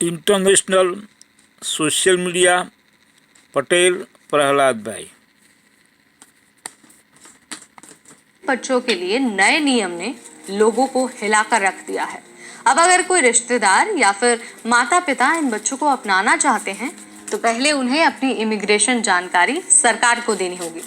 International social media Patel Prahlad भाई। बच्चों के लिए नए नियम ने लोगों को हिलाकर रख दिया है। अब अगर कोई रिश्तेदार या फिर माता पिता इन बच्चों को अपनाना चाहते हैं तो पहले उन्हें अपनी इमिग्रेशन जानकारी सरकार को देनी होगी,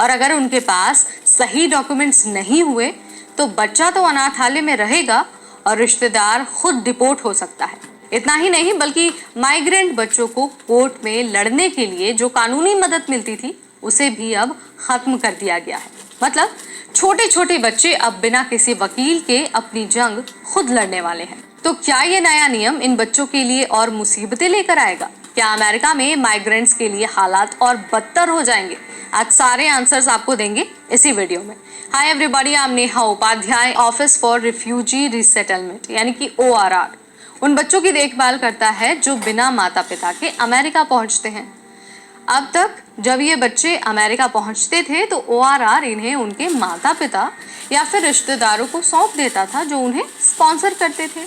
और अगर उनके पास सही डॉक्यूमेंट्स नहीं हुए तो बच्चा तो अनाथालय में रहेगा और रिश्तेदार खुद डिपोर्ट हो सकता है। इतना ही नहीं बल्कि माइग्रेंट बच्चों को कोर्ट में लड़ने के लिए जो कानूनी मदद मिलती थी उसे भी अब खत्म कर दिया गया है। मतलब छोटे छोटे बच्चे अब बिना किसी वकील के अपनी जंग खुद लड़ने वाले हैं। तो क्या ये नया नियम इन बच्चों के लिए और मुसीबतें लेकर आएगा? क्या अमेरिका में माइग्रेंट्स के लिए हालात और बदतर हो जाएंगे? आज सारे आंसर्स आपको देंगे इसी वीडियो में। Hi everybody, I am Neha Upadhyay, office for refugee resettlement यानी कि ORR उन बच्चों की देखभाल करता है जो बिना माता पिता के अमेरिका पहुंचते हैं। अब तक जब ये बच्चे अमेरिका पहुंचते थे तो ORR इन्हें उनके माता पिता या फिर रिश्तेदारों को सौंप देता था जो उन्हें स्पॉन्सर करते थे।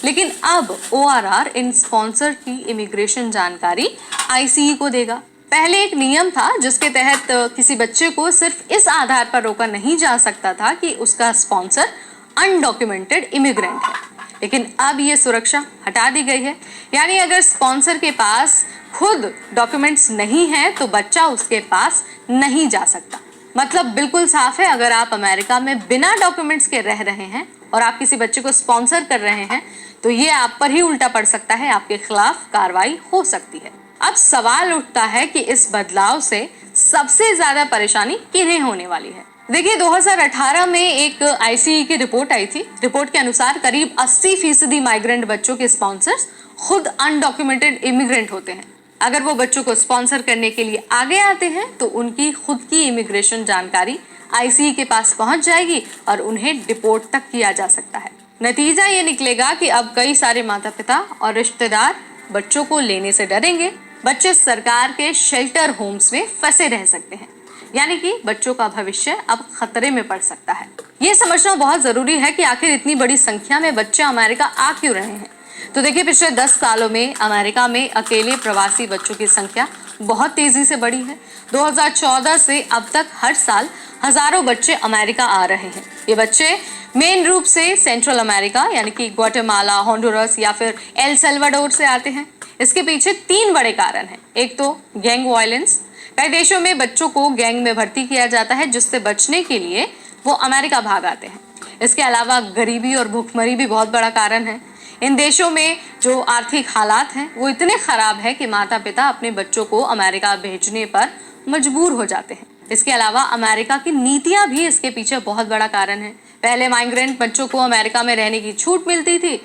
लेकिन अब ORR इन स्पॉन्सर की इमिग्रेशन जानकारी ICE को देगा। पहले एक नियम था जिसके तहत किसी बच्चे को सिर्फ इस आधार पर रोका नहीं जा सकता था कि उसका स्पॉन्सर अनडॉक्यूमेंटेड इमिग्रेंट है, लेकिन अब ये सुरक्षा हटा दी गई है। यानी अगर स्पॉन्सर के पास खुद डॉक्यूमेंट्स नहीं है तो बच्चा उसके पास नहीं जा सकता। मतलब बिल्कुल साफ है, अगर आप अमेरिका में बिना डॉक्यूमेंट्स के रह रहे हैं और आप किसी बच्चे को स्पॉन्सर कर रहे हैं तो ये आप पर ही उल्टा पड़ सकता है, आपके खिलाफ कार्रवाई हो सकती है। अब सवाल उठता है कि इस बदलाव से सबसे ज्यादा परेशानी किन्हें होने वाली है? देखिए, 2018 में एक ICE की रिपोर्ट आई थी। रिपोर्ट के अनुसार करीब 80% माइग्रेंट बच्चों के स्पॉन्सर्स खुद अनडॉक्यूमेंटेड इमिग्रेंट होते हैं। अगर वो बच्चों को स्पॉन्सर करने के लिए आगे आते हैं तो उनकी खुद की इमिग्रेशन जानकारी ICE के पास पहुंच जाएगी और उन्हें डिपोर्ट तक किया जा सकता है। नतीजा ये निकलेगा कि अब कई सारे माता पिता और रिश्तेदार बच्चों को लेने से डरेंगे। बच्चे सरकार के शेल्टर होम्स में फंसे रह सकते हैं, यानी कि बच्चों का भविष्य अब खतरे में पड़ सकता है। ये समझना बहुत जरूरी है कि आखिर इतनी बड़ी संख्या में बच्चे अमेरिका आ क्यों रहे हैं। तो देखिए, पिछले 10 सालों में अमेरिका में अकेले प्रवासी बच्चों की संख्या बहुत तेजी से बढ़ी है। 2014 से अब तक हर साल हजारों बच्चे अमेरिका आ रहे हैं। ये बच्चे मेन रूप से सेंट्रल अमेरिका यानी कि ग्वाटेमाला, होंडुरस या फिर एल सल्वाडोर से आते हैं। इसके पीछे 3 बड़े कारण हैं। एक तो गैंग वायलेंस। कई देशों में बच्चों को गैंग में भर्ती किया जाता है जिससे बचने के लिए वो अमेरिका भाग आते हैं। इसके अलावा गरीबी और भूखमरी भी बहुत बड़ा कारण है। इन देशों में जो आर्थिक हालात हैं वो इतने खराब है कि माता पिता अपने बच्चों को अमेरिका भेजने पर मजबूर हो जाते हैं। इसके अलावा अमेरिका की नीतियां भी इसके पीछे बहुत बड़ा कारण है। पहले माइग्रेंट बच्चों को अमेरिका में रहने की छूट मिलती थी,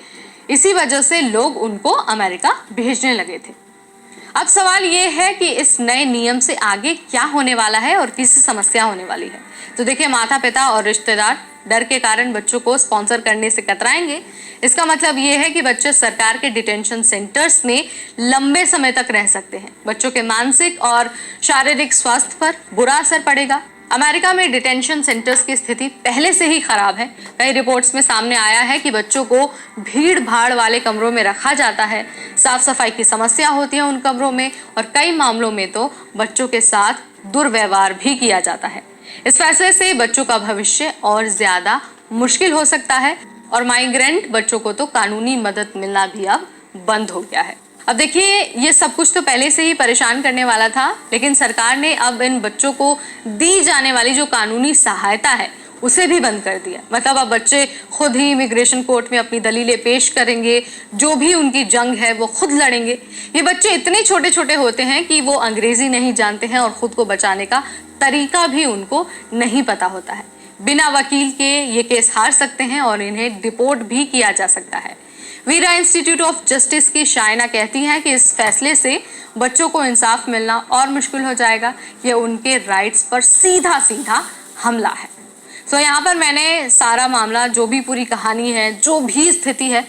इसी वजह से लोग उनको अमेरिका भेजने लगे थे। अब सवाल ये है कि इस नए नियम से आगे क्या होने वाला है और किस समस्या होने वाली है। तो देखिए, माता पिता और रिश्तेदार डर के कारण बच्चों को स्पॉन्सर करने से कतराएंगे। इसका मतलब ये है कि बच्चे सरकार के डिटेंशन सेंटर्स में लंबे समय तक रह सकते हैं। बच्चों के मानसिक और शारीरिक स्वास्थ्य पर बुरा असर पड़ेगा। अमेरिका में डिटेंशन सेंटर्स की स्थिति पहले से ही खराब है। कई रिपोर्ट्स में सामने आया है कि बच्चों को भीड़ भाड़ वाले कमरों में रखा जाता है, साफ सफाई की समस्या होती है उन कमरों में, और कई मामलों में तो बच्चों के साथ दुर्व्यवहार भी किया जाता है। इस फैसले से बच्चों का भविष्य और ज्यादा मुश्किल हो सकता है और माइग्रेंट बच्चों को तो कानूनी मदद मिलना भी अब बंद हो गया है। अब देखिए, ये सब कुछ तो पहले से ही परेशान करने वाला था, लेकिन सरकार ने अब इन बच्चों को दी जाने वाली जो कानूनी सहायता है उसे भी बंद कर दिया। मतलब अब बच्चे खुद ही इमिग्रेशन कोर्ट में अपनी दलीलें पेश करेंगे, जो भी उनकी जंग है वो खुद लड़ेंगे। ये बच्चे इतने छोटे छोटे होते हैं कि वो अंग्रेजी नहीं जानते हैं और खुद को बचाने का तरीका भी उनको नहीं पता होता है। बिना वकील के ये केस हार सकते हैं और इन्हें डिपोर्ट भी किया जा सकता है। वीरा इंस्टीट्यूट ऑफ जस्टिस की शायना कहती हैं कि इस फैसले से बच्चों को इंसाफ मिलना और मुश्किल हो जाएगा। ये उनके राइट्स पर सीधा सीधा हमला है। तो यहाँ पर मैंने सारा मामला, जो भी पूरी कहानी है, जो भी स्थिति है,